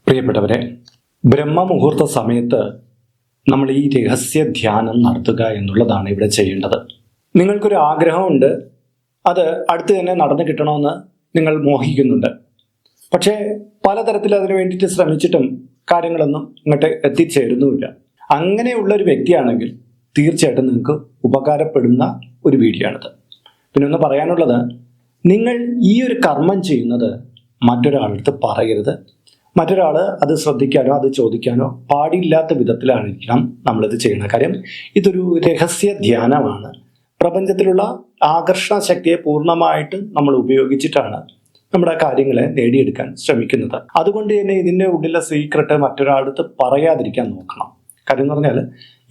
പ്രിയപ്പെട്ടവരെ, ബ്രഹ്മമുഹൂർത്ത സമയത്ത് നമ്മൾ ഈ രഹസ്യ ധ്യാനം നടത്തുക എന്നുള്ളതാണ് ഇവിടെ ചെയ്യേണ്ടത്. നിങ്ങൾക്കൊരു ആഗ്രഹമുണ്ട്, അത് അടുത്ത് തന്നെ നടന്നു കിട്ടണമെന്ന് നിങ്ങൾ മോഹിക്കുന്നുണ്ട്. പക്ഷേ പലതരത്തിൽ അതിനു വേണ്ടിയിട്ട് ശ്രമിച്ചിട്ടും കാര്യങ്ങളൊന്നും ഇങ്ങോട്ട് എത്തിച്ചേരുന്നുമില്ല. അങ്ങനെയുള്ളൊരു വ്യക്തിയാണെങ്കിൽ തീർച്ചയായിട്ടും നിങ്ങൾക്ക് ഉപകാരപ്പെടുന്ന ഒരു വീഡിയോ ആണിത്. പിന്നെ ഒന്ന് പറയാനുള്ളത്, നിങ്ങൾ ഈ ഒരു കർമ്മം ചെയ്യുന്നത് മറ്റൊരാളടുത്ത് പറയരുത്. മറ്റൊരാൾ അത് ശ്രദ്ധിക്കാനോ അത് ചോദിക്കാനോ പാടില്ലാത്ത വിധത്തിലായിരിക്കണം നമ്മളിത് ചെയ്യുന്ന. കാര്യം ഇതൊരു രഹസ്യ ധ്യാനമാണ്. പ്രപഞ്ചത്തിലുള്ള ആകർഷണ ശക്തിയെ പൂർണ്ണമായിട്ട് നമ്മൾ ഉപയോഗിച്ചിട്ടാണ് നമ്മുടെ കാര്യങ്ങളെ നേടിയെടുക്കാൻ ശ്രമിക്കുന്നത്. അതുകൊണ്ട് തന്നെ ഇതിൻ്റെ ഉള്ളിലെ സീക്രട്ട് മറ്റൊരാളടുത്ത് പറയാതിരിക്കാൻ നോക്കണം. കാര്യം എന്ന് പറഞ്ഞാൽ,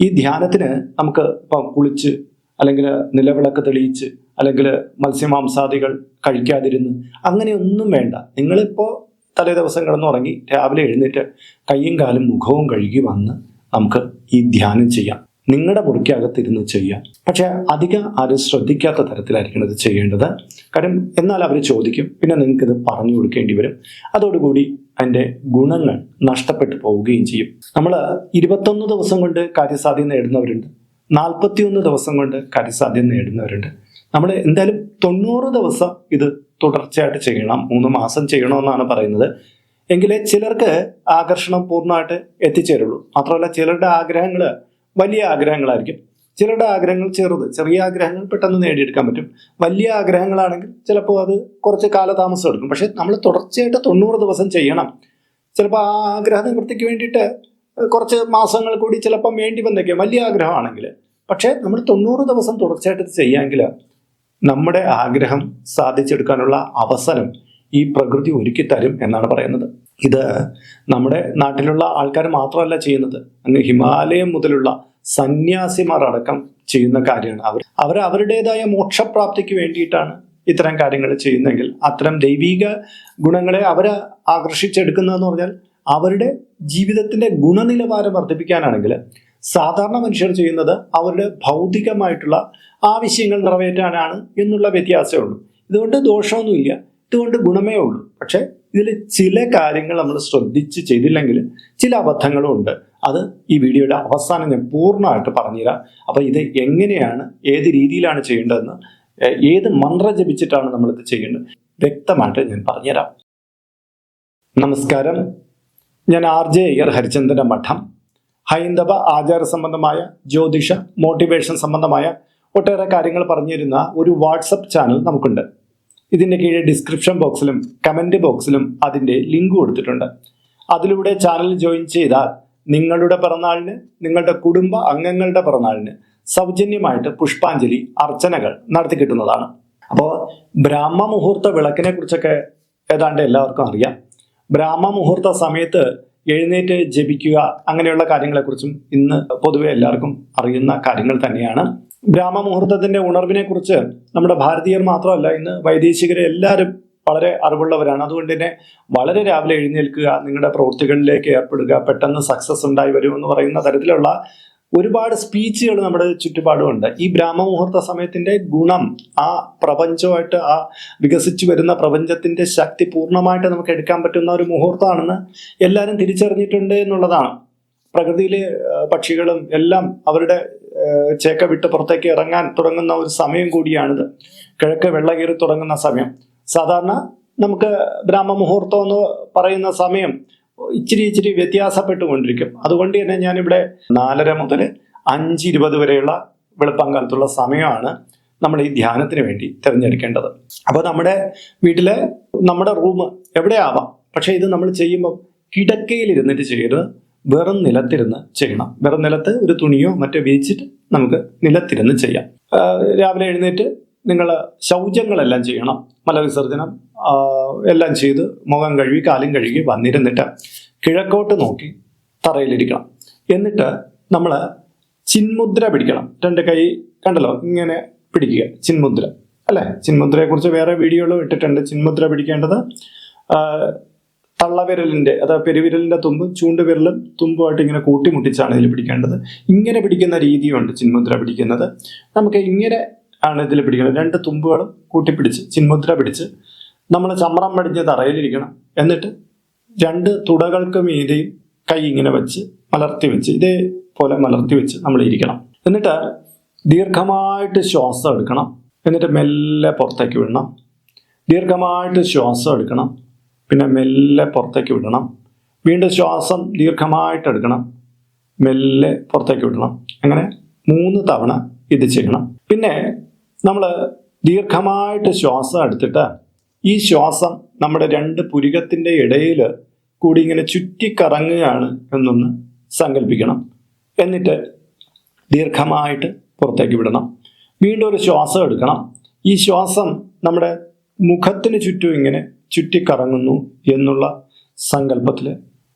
ഈ ധ്യാനത്തിന് നമുക്ക് ഇപ്പം കുളിച്ച് അല്ലെങ്കിൽ നിലവിളക്ക് തെളിയിച്ച് അല്ലെങ്കിൽ മത്സ്യമാംസാദികൾ കഴിക്കാതിരുന്ന് അങ്ങനെയൊന്നും വേണ്ട. നിങ്ങളിപ്പോൾ തലേ ദിവസം കിടന്നുറങ്ങി രാവിലെ എഴുന്നേറ്റ് കയ്യും കാലും മുഖവും കഴുകി വന്ന് നമുക്ക് ഈ ധ്യാനം ചെയ്യാം. നിങ്ങളുടെ മുറിക്കകത്തിരുന്ന് ചെയ്യാം. പക്ഷെ അധികം ആരും ശ്രദ്ധിക്കാത്ത തരത്തിലായിരിക്കണം ഇത് ചെയ്യേണ്ടത്. കാര്യം എന്നാൽ അവർ ചോദിക്കും, പിന്നെ നിങ്ങൾക്കിത് പറഞ്ഞു കൊടുക്കേണ്ടി വരും. അതോടുകൂടി അതിൻ്റെ ഗുണങ്ങൾ നഷ്ടപ്പെട്ടു പോവുകയും ചെയ്യും. നമ്മൾ 21 ദിവസം കൊണ്ട് കാര്യസാധ്യം നേടുന്നവരുണ്ട്, 41 ദിവസം കൊണ്ട് കാര്യസാധ്യം നേടുന്നവരുണ്ട്. നമ്മൾ എന്തായാലും 90 ദിവസം ഇത് തുടർച്ചയായിട്ട് ചെയ്യണം. 3 മാസം ചെയ്യണമെന്നാണ് പറയുന്നത്. എങ്കിലേ ചിലർക്ക് ആകർഷണം പൂർണ്ണമായിട്ട് എത്തിച്ചേരുള്ളൂ. മാത്രമല്ല, ചിലരുടെ ആഗ്രഹങ്ങൾ വലിയ ആഗ്രഹങ്ങളായിരിക്കും, ചിലരുടെ ആഗ്രഹങ്ങൾ ചെറിയ ആഗ്രഹങ്ങൾ പെട്ടെന്ന് നേടിയെടുക്കാൻ പറ്റും. വലിയ ആഗ്രഹങ്ങളാണെങ്കിൽ ചിലപ്പോൾ അത് കുറച്ച് കാലതാമസം എടുക്കും. പക്ഷെ നമ്മൾ തുടർച്ചയായിട്ട് 90 ദിവസം ചെയ്യണം. ചിലപ്പോൾ ആ ആഗ്രഹ നിവൃത്തിക്ക് വേണ്ടിയിട്ട് കുറച്ച് മാസങ്ങൾ കൂടി ചിലപ്പം വേണ്ടി വന്നേക്കാം, വലിയ ആഗ്രഹമാണെങ്കിൽ. പക്ഷേ നമ്മൾ 90 ദിവസം തുടർച്ചയായിട്ട് ചെയ്യാമെങ്കിൽ നമ്മുടെ ആഗ്രഹം സാധിച്ചെടുക്കാനുള്ള അവസരം ഈ പ്രകൃതി ഒരുക്കി തരും എന്നാണ് പറയുന്നത്. ഇത് നമ്മുടെ നാട്ടിലുള്ള ആൾക്കാർ മാത്രമല്ല ചെയ്യുന്നത്, അങ്ങ് ഹിമാലയം മുതലുള്ള സന്യാസിമാർ അടക്കം ചെയ്യുന്ന കാര്യമാണ്. അവർ അവരുടേതായ മോക്ഷപ്രാപ്തിക്ക് വേണ്ടിയിട്ടാണ് ഇത്തരം കാര്യങ്ങൾ ചെയ്യുന്നതെങ്കിൽ, അത്തരം ദൈവിക ഗുണങ്ങളെ അവർ ആകർഷിച്ചെടുക്കുന്നതെന്ന് പറഞ്ഞാൽ അവരുടെ ജീവിതത്തിന്റെ ഗുണനിലവാരം വർദ്ധിപ്പിക്കാനാണെങ്കിൽ സാധാരണ മനുഷ്യർ ചെയ്യുന്നത് അവരുടെ ഭൗതികമായിട്ടുള്ള ആവശ്യങ്ങൾ നിറവേറ്റാനാണ് എന്നുള്ള വ്യത്യാസമേ ഉള്ളൂ. ഇതുകൊണ്ട് ദോഷമൊന്നുമില്ല, ഇതുകൊണ്ട് ഗുണമേ ഉള്ളൂ. പക്ഷെ ഇതിൽ ചില കാര്യങ്ങൾ നമ്മൾ ശ്രദ്ധിച്ച് ചെയ്തില്ലെങ്കിൽ ചില അബദ്ധങ്ങളും ഉണ്ട്. അത് ഈ വീഡിയോയുടെ അവസാനം ഞാൻ പൂർണ്ണമായിട്ട് പറഞ്ഞുതരാം. അപ്പോൾ ഇത് എങ്ങനെയാണ്, ഏത് രീതിയിലാണ് ചെയ്യേണ്ടതെന്ന്, ഏത് മന്ത്രം ജപിച്ചിട്ടാണ് നമ്മളിത് ചെയ്യേണ്ടത് വ്യക്തമായിട്ട് ഞാൻ പറഞ്ഞുതരാം. നമസ്കാരം, ഞാൻ RJ അയ്യർ, ഹരിചന്ദന മഠം. ഹൈന്ദവ ആചാര സംബന്ധമായ, ജ്യോതിഷ, മോട്ടിവേഷൻ സംബന്ധമായ ഒട്ടേറെ കാര്യങ്ങൾ പറഞ്ഞിരുന്ന ഒരു വാട്സപ്പ് ചാനൽ നമുക്കുണ്ട്. ഇതിൻ്റെ കീഴെ ഡിസ്ക്രിപ്ഷൻ ബോക്സിലും കമൻറ്റ് ബോക്സിലും അതിൻ്റെ ലിങ്ക് കൊടുത്തിട്ടുണ്ട്. അതിലൂടെ ചാനൽ ജോയിൻ ചെയ്താൽ നിങ്ങളുടെ പിറന്നാളിന്, നിങ്ങളുടെ കുടുംബ അംഗങ്ങളുടെ പിറന്നാളിന് സൗജന്യമായിട്ട് പുഷ്പാഞ്ജലി അർച്ചനകൾ നടത്തി കിട്ടുന്നതാണ്. അപ്പോൾ ബ്രാഹ്മമുഹൂർത്ത വിളക്കിനെ കുറിച്ചൊക്കെ ഏതാണ്ട് എല്ലാവർക്കും അറിയാം. ബ്രാഹ്മമുഹൂർത്ത സമയത്ത് എഴുന്നേറ്റ് ജപിക്കുക, അങ്ങനെയുള്ള കാര്യങ്ങളെക്കുറിച്ചും ഇന്ന് പൊതുവെ എല്ലാവർക്കും അറിയുന്ന കാര്യങ്ങൾ തന്നെയാണ്. ബ്രാഹ്മമുഹൂർത്തത്തിന്റെ ഉണർവിനെ കുറിച്ച് നമ്മുടെ ഭാരതീയർ മാത്രമല്ല, ഇന്ന് വൈദേശികരെ എല്ലാവരും വളരെ അറിവുള്ളവരാണ്. അതുകൊണ്ട് തന്നെ വളരെ രാവിലെ എഴുന്നേൽക്കുക, നിങ്ങളുടെ പ്രവൃത്തികളിലേക്ക് ഏർപ്പെടുക, പെട്ടെന്ന് സക്സസ് ഉണ്ടായി വരുമെന്ന് പറയുന്ന തരത്തിലുള്ള ഒരുപാട് സ്പീച്ചുകൾ നമ്മുടെ ചുറ്റുപാടുമുണ്ട്. ഈ ബ്രാഹ്മമുഹൂർത്ത സമയത്തിന്റെ ഗുണം, ആ പ്രപഞ്ചമായിട്ട്, ആ വികസിച്ചു വരുന്ന പ്രപഞ്ചത്തിന്റെ ശക്തി പൂർണ്ണമായിട്ട് നമുക്ക് എടുക്കാൻ പറ്റുന്ന ഒരു മുഹൂർത്തമാണെന്ന് എല്ലാവരും തിരിച്ചറിഞ്ഞിട്ടുണ്ട് എന്നുള്ളതാണ്. പ്രകൃതിയിലെ പക്ഷികളും എല്ലാം അവരുടെ ചേക്ക വിട്ട് പുറത്തേക്ക് ഇറങ്ങാൻ തുടങ്ങുന്ന ഒരു സമയം കൂടിയാണിത്. കിഴക്ക് വെള്ള കയറി തുടങ്ങുന്ന സമയം. സാധാരണ നമുക്ക് ബ്രാഹ്മമുഹൂർത്തം എന്ന് പറയുന്ന സമയം ഇച്ചിരി വ്യത്യാസപ്പെട്ടുകൊണ്ടിരിക്കും. അതുകൊണ്ട് തന്നെ ഞാനിവിടെ 4:30 മുതൽ 5:20 വരെയുള്ള വെളുപ്പാങ്കാലത്തുള്ള സമയമാണ് നമ്മൾ ഈ ധ്യാനത്തിന് വേണ്ടി തിരഞ്ഞെടുക്കേണ്ടത്. അപ്പോൾ നമ്മുടെ വീട്ടിലെ നമ്മുടെ റൂം എവിടെയാവാം. പക്ഷേ ഇത് നമ്മൾ ചെയ്യുമ്പം കിടക്കയിലിരുന്നിട്ട് ചെയ്യരുത്, വെറും നിലത്തിരുന്ന് ചെയ്യണം. വെറും നിലത്ത് ഒരു തുണിയോ മറ്റോ വിരിച്ചിട്ട് നമുക്ക് നിലത്തിരുന്ന് ചെയ്യാം. രാവിലെ എഴുന്നേറ്റ് നിങ്ങൾ ശൗചങ്ങളെല്ലാം ചെയ്യണം, മലവിസർജനം എല്ലാം ചെയ്ത് മുഖം കഴുകി കാലും കഴുകി വന്നിരുന്നിട്ട് കിഴക്കോട്ട് നോക്കി തറയിലിരിക്കണം. എന്നിട്ട് നമ്മൾ ചിന്മുദ്ര പിടിക്കണം. 2 കൈ കണ്ടല്ലോ, ഇങ്ങനെ പിടിക്കുക, ചിന്മുദ്ര അല്ലേ. ചിന്മുദ്രയെക്കുറിച്ച് വേറെ വീഡിയോകളും ഇട്ടിട്ടുണ്ട്. ചിന്മുദ്ര പിടിക്കേണ്ടത് തള്ളവിരലിൻ്റെ, അതായത് പെരുവിരലിൻ്റെ തുമ്പും ചൂണ്ടുവിരലും തുമ്പുമായിട്ട് ഇങ്ങനെ കൂട്ടിമുട്ടിച്ചാണ് ഇതിൽ പിടിക്കേണ്ടത്. ഇങ്ങനെ പിടിക്കുന്ന രീതിയുണ്ട് ചിന്മുദ്ര പിടിക്കുന്നത്. നമുക്ക് ഇങ്ങനെ ആണ് ഇതിൽ പിടിക്കുന്നത്. 2 തുമ്പുകളും കൂട്ടിപ്പിടിച്ച് ചിന്മുദ്ര പിടിച്ച് നമ്മൾ ചമ്രം പടിഞ്ഞ് തറയിലിരിക്കണം. എന്നിട്ട് രണ്ട് തുടകൾക്ക് മീതെ കൈ ഇങ്ങനെ വെച്ച് മലർത്തി വെച്ച് ഇതേപോലെ മലർത്തി വെച്ച് നമ്മൾ ഇരിക്കണം. എന്നിട്ട് ദീർഘമായിട്ട് ശ്വാസം എടുക്കണം. എന്നിട്ട് മെല്ലെ പുറത്തേക്ക് വിടണം. ദീർഘമായിട്ട് ശ്വാസം എടുക്കണം, പിന്നെ മെല്ലെ പുറത്തേക്ക് വിടണം. വീണ്ടും ശ്വാസം ദീർഘമായിട്ട് എടുക്കണം, മെല്ലെ പുറത്തേക്ക് വിടണം. അങ്ങനെ 3 തവണ ഇത് ചെയ്യണം. പിന്നെ നമ്മൾ ദീർഘമായിട്ട് ശ്വാസം എടുത്തിട്ട് ഈ ശ്വാസം നമ്മുടെ 2 പുരികത്തിൻ്റെ ഇടയിൽ കൂടി ഇങ്ങനെ ചുറ്റിക്കറങ്ങുകയാണ് എന്നൊന്ന് സങ്കല്പിക്കണം. എന്നിട്ട് ദീർഘമായിട്ട് പുറത്തേക്ക് വിടണം. വീണ്ടും ഒരു ശ്വാസം എടുക്കണം. ഈ ശ്വാസം നമ്മുടെ മുഖത്തിന് ചുറ്റും ഇങ്ങനെ ചുറ്റിക്കറങ്ങുന്നു എന്നുള്ള സങ്കല്പത്തിൽ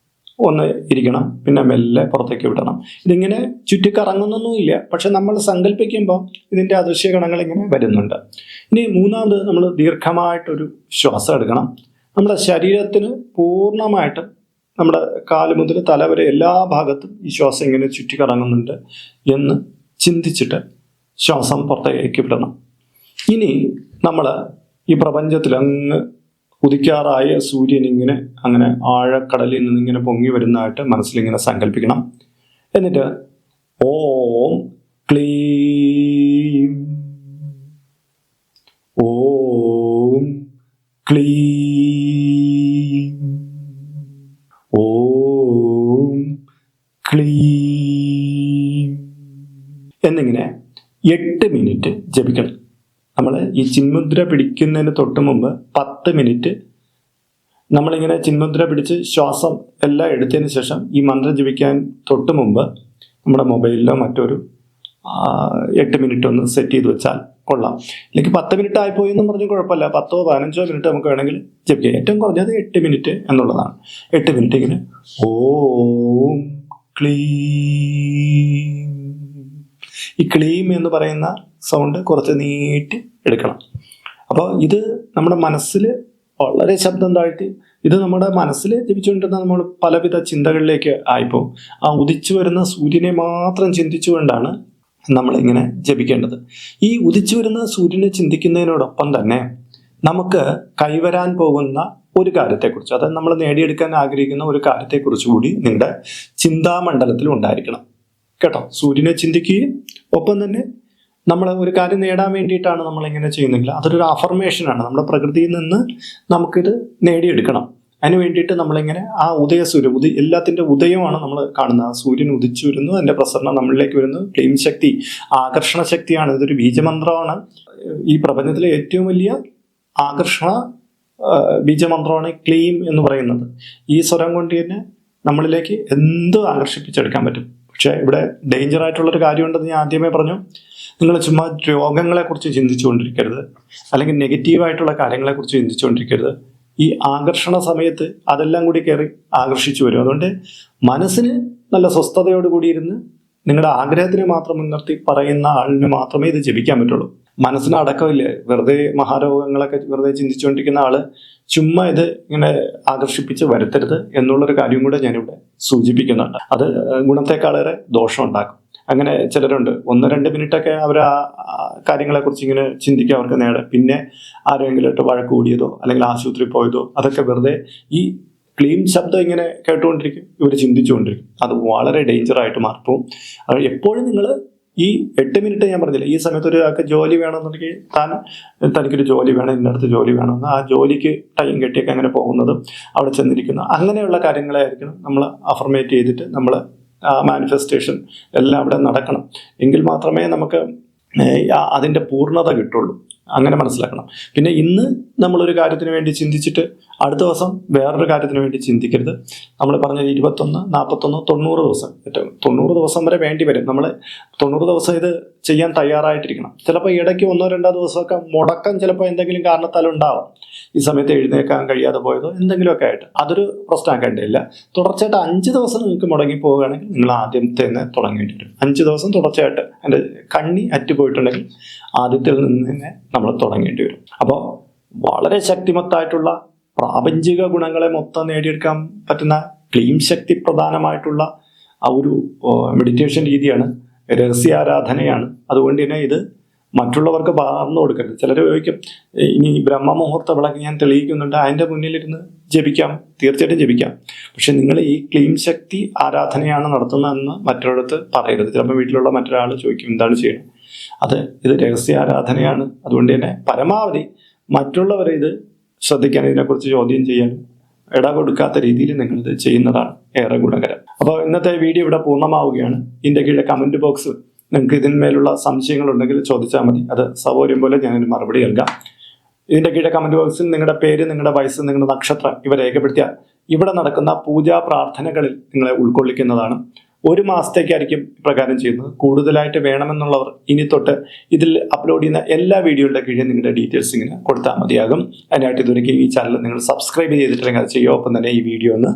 ഒന്ന് ഇരിക്കണം. പിന്നെ മെല്ലെ പുറത്തേക്ക് വിടണം. ഇതിങ്ങനെ ചുറ്റിക്കറങ്ങുന്നൊന്നുമില്ല, പക്ഷെ നമ്മൾ സങ്കല്പിക്കുമ്പോൾ ഇതിൻ്റെ അദൃശ്യഗണങ്ങൾ ഇങ്ങനെ വരുന്നുണ്ട്. ഇനി മൂന്നാമത് നമ്മൾ ദീർഘമായിട്ടൊരു ശ്വാസം എടുക്കണം. നമ്മുടെ ശരീരത്തിന് പൂർണ്ണമായിട്ട് നമ്മുടെ കാല് മുതൽ തല വരെ എല്ലാ ഭാഗത്തും ഈ ശ്വാസം ഇങ്ങനെ ചുറ്റിക്കറങ്ങുന്നുണ്ട് എന്ന് ചിന്തിച്ചിട്ട് ശ്വാസം പുറത്തേക്ക് വിടണം. ഇനി നമ്മൾ ഈ പ്രപഞ്ചത്തിൽ അങ്ങ് ഉദിക്കാറായ സൂര്യൻ ഇങ്ങനെ അങ്ങനെ ആഴക്കടലിൽ നിന്ന് ഇങ്ങനെ പൊങ്ങി വരുന്നതായിട്ട് മനസ്സിലിങ്ങനെ സങ്കല്പിക്കണം. എന്നിട്ട് ഓം ക്ലീം, ഓം ക്ലീം, ഓം ക്ലീം എന്നിങ്ങനെ 8 മിനിറ്റ് ജപിക്കണം. നമ്മൾ ഈ ചിന്മുദ്ര പിടിക്കുന്നതിന് തൊട്ട് മുമ്പ് 10 മിനിറ്റ് നമ്മളിങ്ങനെ ചിന്മുദ്ര പിടിച്ച് ശ്വാസം എല്ലാം എടുത്തതിന് ശേഷം ഈ മന്ത്രം ജപിക്കാൻ തൊട്ട് മുമ്പ് നമ്മുടെ മൊബൈലിലോ മറ്റൊരു 8 മിനിറ്റ് ഒന്ന് സെറ്റ് ചെയ്ത് വെച്ചാൽ കൊള്ളാം. അല്ലെങ്കിൽ 10 മിനിറ്റ് ആയിപ്പോയി എന്നും പറഞ്ഞ് കുഴപ്പമില്ല. 10 15 മിനിറ്റ് നമുക്ക് വേണമെങ്കിൽ ജപിക്കാം. ഏറ്റവും കുറഞ്ഞത് 8 മിനിറ്റ് എന്നുള്ളതാണ്. 8 മിനിറ്റ് ഇങ്ങനെ ഓം ക്ലീം. ഈ ക്ലീം എന്ന് പറയുന്ന സൗണ്ട് കുറച്ച് നീട്ടി എടുക്കണം. അപ്പോൾ ഇത് നമ്മുടെ മനസ്സിൽ വളരെ ശബ്ദം താഴ്ത്തി ഇത് നമ്മുടെ മനസ്സിൽ ജപിച്ചുകൊണ്ടിരുന്ന നമ്മൾ പലവിധ ചിന്തകളിലേക്ക് ആയിപ്പോവും. ആ ഉദിച്ചു വരുന്ന സൂര്യനെ മാത്രം ചിന്തിച്ചുകൊണ്ടാണ് നമ്മളിങ്ങനെ ജപിക്കേണ്ടത്. ഈ ഉദിച്ചു വരുന്ന സൂര്യനെ ചിന്തിക്കുന്നതിനോടൊപ്പം തന്നെ നമുക്ക് കൈവരാൻ പോകുന്ന ഒരു കാര്യത്തെക്കുറിച്ച്, അതായത് നമ്മൾ നേടിയെടുക്കാൻ ആഗ്രഹിക്കുന്ന ഒരു കാര്യത്തെക്കുറിച്ച് കൂടി നിങ്ങളുടെ ചിന്താമണ്ഡലത്തിൽ ഉണ്ടായിരിക്കണം കേട്ടോ. സൂര്യനെ ചിന്തിക്കുകയും ഒപ്പം തന്നെ നമ്മൾ ഒരു കാര്യം നേടാൻ വേണ്ടിയിട്ടാണ് നമ്മളിങ്ങനെ ചെയ്യുന്നെങ്കിൽ അതൊരു അഫർമേഷനാണ്. നമ്മുടെ പ്രകൃതിയിൽ നിന്ന് നമുക്കിത് നേടിയെടുക്കണം. അതിന് വേണ്ടിയിട്ട് നമ്മളിങ്ങനെ ആ ഉദയസൂര്യ എല്ലാത്തിൻ്റെ ഉദയമാണ് നമ്മൾ കാണുന്നത്. ആ സൂര്യൻ ഉദിച്ചു വരുന്നു, അതിൻ്റെ പ്രസരണം നമ്മളിലേക്ക് വരുന്നു. ക്ലീം ശക്തി, ആകർഷണ ശക്തിയാണ്. ഇതൊരു ബീജമന്ത്രമാണ്. ഈ പ്രപഞ്ചത്തിലെ ഏറ്റവും വലിയ ആകർഷണ ബീജമന്ത്രമാണ് ക്ലീം എന്ന് പറയുന്നത്. ഈ സ്വരം കൊണ്ട് തന്നെ നമ്മളിലേക്ക് എന്തും ആകർഷിപ്പിച്ചെടുക്കാൻ പറ്റും. പക്ഷേ ഇവിടെ ഡേഞ്ചർ ആയിട്ടുള്ളൊരു കാര്യമുണ്ടെന്ന് ഞാൻ ആദ്യമേ പറഞ്ഞു. നിങ്ങൾ ചുമ്മാ രോഗങ്ങളെക്കുറിച്ച് ചിന്തിച്ചുകൊണ്ടിരിക്കരുത്, അല്ലെങ്കിൽ നെഗറ്റീവായിട്ടുള്ള കാര്യങ്ങളെക്കുറിച്ച് ചിന്തിച്ചുകൊണ്ടിരിക്കരുത്. ഈ ആകർഷണ സമയത്ത് അതെല്ലാം കൂടി കയറി ആകർഷിച്ചു വരും. അതുകൊണ്ട് മനസ്സിന് നല്ല സ്വസ്ഥതയോടുകൂടി ഇരുന്ന് നിങ്ങളുടെ ആഗ്രഹത്തിന് മാത്രം മുൻനിർത്തി പറയുന്ന ആളിന് മാത്രമേ ഇത് ജപിക്കാൻ പറ്റുള്ളൂ. മനസ്സിന് അടക്കമില്ല. വെറുതെ മഹാരോഗങ്ങളൊക്കെ വെറുതെ ചിന്തിച്ചുകൊണ്ടിരിക്കുന്ന ആള് ചുമ്മാ ഇത് ഇങ്ങനെ ആകർഷിപ്പിച്ച് വരുത്തരുത് എന്നുള്ളൊരു കാര്യം കൂടെ ഞാനിവിടെ സൂചിപ്പിക്കുന്നുണ്ട്. അത് ഗുണത്തെക്കാളേറെ ദോഷം ഉണ്ടാക്കും. അങ്ങനെ ചിലരുണ്ട് 1-2 മിനിറ്റൊക്കെ അവർ ആ കാര്യങ്ങളെക്കുറിച്ച് ഇങ്ങനെ ചിന്തിക്കുക, അവർക്ക് നേടാം. പിന്നെ ആരെങ്കിലും ഇട്ട് വഴക്ക് കൂടിയതോ അല്ലെങ്കിൽ ആശുപത്രി പോയതോ അതൊക്കെ വെറുതെ ഈ ക്ലീം ശബ്ദം ഇങ്ങനെ കേട്ടുകൊണ്ടിരിക്കും, ഇവർ ചിന്തിച്ചുകൊണ്ടിരിക്കും. അത് വളരെ ഡേഞ്ചറായിട്ട് മാറിപ്പോവും. എപ്പോഴും നിങ്ങൾ ഈ 8 മിനിറ്റ് ഞാൻ പറഞ്ഞില്ല, ഈ സമയത്ത് ഒരാൾക്ക് ജോലി വേണമെന്നുണ്ടെങ്കിൽ തനിക്കൊരു ജോലി വേണം, ഇന്നടുത്ത് ജോലി വേണമെന്ന് ആ ജോലിക്ക് ടൈം കെട്ടിയൊക്കെ അങ്ങനെ പോകുന്നതും അവിടെ ചെന്നിരിക്കുന്നു അങ്ങനെയുള്ള കാര്യങ്ങളായിരിക്കണം നമ്മൾ അഫർമേറ്റ് ചെയ്തിട്ട് നമ്മൾ മാനിഫെസ്റ്റേഷൻ എല്ലാം അവിടെ നടക്കണം. എങ്കിൽ മാത്രമേ നമുക്ക് അതിൻ്റെ പൂർണ്ണത കിട്ടുള്ളൂ. അങ്ങനെ മനസ്സിലാക്കണം. പിന്നെ ഇന്ന് നമ്മളൊരു കാര്യത്തിന് വേണ്ടി ചിന്തിച്ചിട്ട് അടുത്ത ദിവസം വേറൊരു കാര്യത്തിന് വേണ്ടി ചിന്തിക്കരുത്. നമ്മൾ പറഞ്ഞ 21, 41, 90 ദിവസം, ഏറ്റവും 90 ദിവസം വരെ വേണ്ടി വരും. നമ്മൾ 90 ദിവസം ഇത് ചെയ്യാൻ തയ്യാറായിട്ടിരിക്കണം. ചിലപ്പോൾ ഇടയ്ക്ക് 1-2 ദിവസമൊക്കെ മുടക്കം ചിലപ്പോൾ എന്തെങ്കിലും കാരണത്താൽ ഉണ്ടാവും. ഈ സമയത്ത് എഴുന്നേക്കാൻ കഴിയാതെ പോയതോ എന്തെങ്കിലുമൊക്കെ ആയിട്ട് അതൊരു പ്രശ്നമാക്കേണ്ടിയില്ല. തുടർച്ചയായിട്ട് 5 ദിവസം നിങ്ങൾക്ക് മുടങ്ങി പോവുകയാണെങ്കിൽ നിങ്ങൾ ആദ്യത്തെ തന്നെ തുടങ്ങേണ്ടി വരും. 5 ദിവസം തുടർച്ചയായിട്ട് അതിൻ്റെ കണ്ണി അറ്റുപോയിട്ടുണ്ടെങ്കിൽ ആദ്യത്തിൽ നിന്ന് തന്നെ നമ്മൾ തുടങ്ങേണ്ടി വരും. അപ്പോൾ വളരെ ശക്തിമത്തായിട്ടുള്ള പ്രാപഞ്ചിക ഗുണങ്ങളെ മൊത്തം നേടിയെടുക്കാൻ പറ്റുന്ന ക്ലീം ശക്തി പ്രധാനമായിട്ടുള്ള ആ ഒരു മെഡിറ്റേഷൻ രീതിയാണ്, രഹസ്യാരാധനയാണ്. അതുകൊണ്ട് തന്നെ ഇത് മറ്റുള്ളവർക്ക് പകർന്നു കൊടുക്കരുത്. ചിലർ ചോദിക്കും, ഇനി ബ്രഹ്മമുഹൂർത്ത വിളക്ക് ഞാൻ തെളിയിക്കുന്നുണ്ട്, അതിൻ്റെ മുന്നിലിരുന്ന് ജപിക്കാം, തീർച്ചയായിട്ടും ജപിക്കാം. പക്ഷെ നിങ്ങൾ ഈ ക്ലീം ശക്തി ആരാധനയാണ് നടത്തുന്നതെന്ന് മറ്റൊരിടത്ത് പറയരുത്. ചിലപ്പോൾ വീട്ടിലുള്ള മറ്റൊരാൾ ചോദിക്കും എന്താണ് ചെയ്യുന്നത്. ഇത് രഹസ്യ ആരാധനയാണ്. അതുകൊണ്ട് തന്നെ പരമാവധി മറ്റുള്ളവരെ ഇത് ശ്രദ്ധിക്കാൻ, ഇതിനെക്കുറിച്ച് ചോദ്യം ചെയ്യാൻ ഇട കൊടുക്കാത്ത രീതിയിൽ നിങ്ങളിത് ചെയ്യുന്നതാണ് ഏറെ ഗുണകരം. അപ്പോൾ ഇന്നത്തെ വീഡിയോ ഇവിടെ പൂർണ്ണമാവുകയാണ്. ഇതിൻ്റെ കീഴെ കമൻറ്റ് ബോക്സ് നിങ്ങൾക്ക് ഇതിന്മേലുള്ള സംശയങ്ങളുണ്ടെങ്കിൽ ചോദിച്ചാൽ മതി. അത് സൗകര്യം പോലെ ഞാനൊരു മറുപടി നൽകാം. ഇതിൻ്റെ കീഴെ കമൻറ്റ് ബോക്സിൽ നിങ്ങളുടെ പേര്, നിങ്ങളുടെ വയസ്സ്, നിങ്ങളുടെ നക്ഷത്രം ഇവ രേഖപ്പെടുത്തിയാൽ ഇവിടെ നടക്കുന്ന പൂജാ പ്രാർത്ഥനകളിൽ നിങ്ങളെ ഉൾക്കൊള്ളിക്കുന്നതാണ്. 1 മാസത്തേക്കായിരിക്കും ഇപ്രകാരം ചെയ്യുന്നത്. കൂടുതലായിട്ട് വേണമെന്നുള്ളവർ ഇനി തൊട്ട് ഇതിൽ അപ്ലോഡ് ചെയ്യുന്ന എല്ലാ വീഡിയോയുടെ കീഴിൽ നിങ്ങളുടെ ഡീറ്റെയിൽസ് ഇങ്ങനെ കൊടുത്താൽ മതിയാകും. അതിനായിട്ട് ഇതുവരെയ്ക്കും ഈ ചാനൽ നിങ്ങൾ സബ്സ്ക്രൈബ് ചെയ്തിട്ടില്ലെങ്കിൽ അത് ചെയ്യുക. ഒപ്പം തന്നെ ഈ വീഡിയോ ഒന്ന്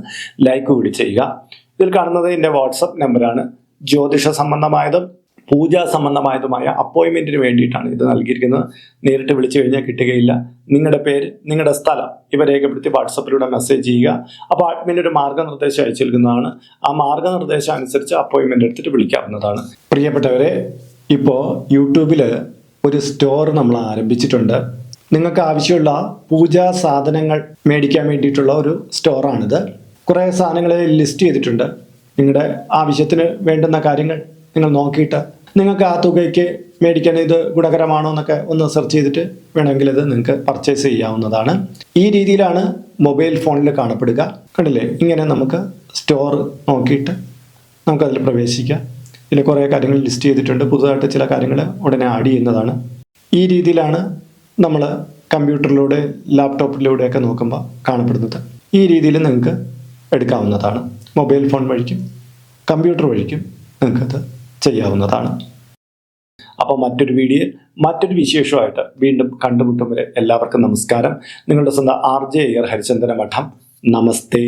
ലൈക്ക് കൂടി ചെയ്യുക. ഇതിൽ കാണുന്നത് എൻ്റെ വാട്സപ്പ് നമ്പറാണ്. ജ്യോതിഷ സംബന്ധമായതും പൂജാ സംബന്ധമായതുമായ അപ്പോയിൻമെൻറ്റിന് വേണ്ടിയിട്ടാണ് ഇത് നൽകിയിരിക്കുന്നത്. നേരിട്ട് വിളിച്ചു കഴിഞ്ഞാൽ കിട്ടുകയില്ല. നിങ്ങളുടെ പേര്, നിങ്ങളുടെ സ്ഥലം ഇവ രേഖപ്പെടുത്തി വാട്സപ്പിലൂടെ മെസ്സേജ് ചെയ്യുക. അപ്പോൾ അഡ്മിൻ ഒരു മാർഗ്ഗനിർദ്ദേശം അയച്ചു നൽകുന്നതാണ്. ആ മാർഗ്ഗനിർദ്ദേശം അനുസരിച്ച് അപ്പോയിൻമെൻ്റ് എടുത്തിട്ട് വിളിക്കാവുന്നതാണ്. പ്രിയപ്പെട്ടവരെ, ഇപ്പോൾ യൂട്യൂബിൽ ഒരു സ്റ്റോർ നമ്മൾ ആരംഭിച്ചിട്ടുണ്ട്. നിങ്ങൾക്ക് ആവശ്യമുള്ള പൂജാ സാധനങ്ങൾ മേടിക്കാൻ വേണ്ടിയിട്ടുള്ള ഒരു സ്റ്റോറാണിത്. കുറേ സാധനങ്ങൾ ലിസ്റ്റ് ചെയ്തിട്ടുണ്ട്. നിങ്ങളുടെ ആവശ്യത്തിന് വേണ്ടുന്ന കാര്യങ്ങൾ നിങ്ങൾ നോക്കിയിട്ട് നിങ്ങൾക്ക് ആ തുകയ്ക്ക് മേടിക്കാൻ ഇത് ഗുണകരമാണോ എന്നൊക്കെ ഒന്ന് സെർച്ച് ചെയ്തിട്ട് വേണമെങ്കിൽ ഇത് നിങ്ങൾക്ക് പർച്ചേസ് ചെയ്യാവുന്നതാണ്. ഈ രീതിയിലാണ് മൊബൈൽ ഫോണിൽ കാണപ്പെടുക. കണ്ടില്ലേ, ഇങ്ങനെ നമുക്ക് സ്റ്റോർ നോക്കിയിട്ട് നമുക്കതിൽ പ്രവേശിക്കാം. ഇതിൽ കുറേ കാര്യങ്ങൾ ലിസ്റ്റ് ചെയ്തിട്ടുണ്ട്. പുതുതായിട്ട് ചില കാര്യങ്ങൾ ഉടനെ ആഡ് ചെയ്യുന്നതാണ്. ഈ രീതിയിലാണ് നമ്മൾ കമ്പ്യൂട്ടറിലൂടെ, ലാപ്ടോപ്പിലൂടെയൊക്കെ നോക്കുമ്പോൾ കാണപ്പെടുന്നത്. ഈ രീതിയിൽ നിങ്ങൾക്ക് എടുക്കാവുന്നതാണ്. മൊബൈൽ ഫോൺ വഴിക്കും കമ്പ്യൂട്ടർ വഴിക്കും നിങ്ങൾക്കത് ചെയ്യാവുന്നതാണ്. അപ്പോൾ മറ്റൊരു വീഡിയോ, മറ്റൊരു വിശേഷമായിട്ട് വീണ്ടും കണ്ടുമുട്ടും വരെ എല്ലാവർക്കും നമസ്കാരം. നിങ്ങളുടെ സ്വന്തം RJ അയ്യർ ഹരിചന്ദന മഠം. നമസ്തേ.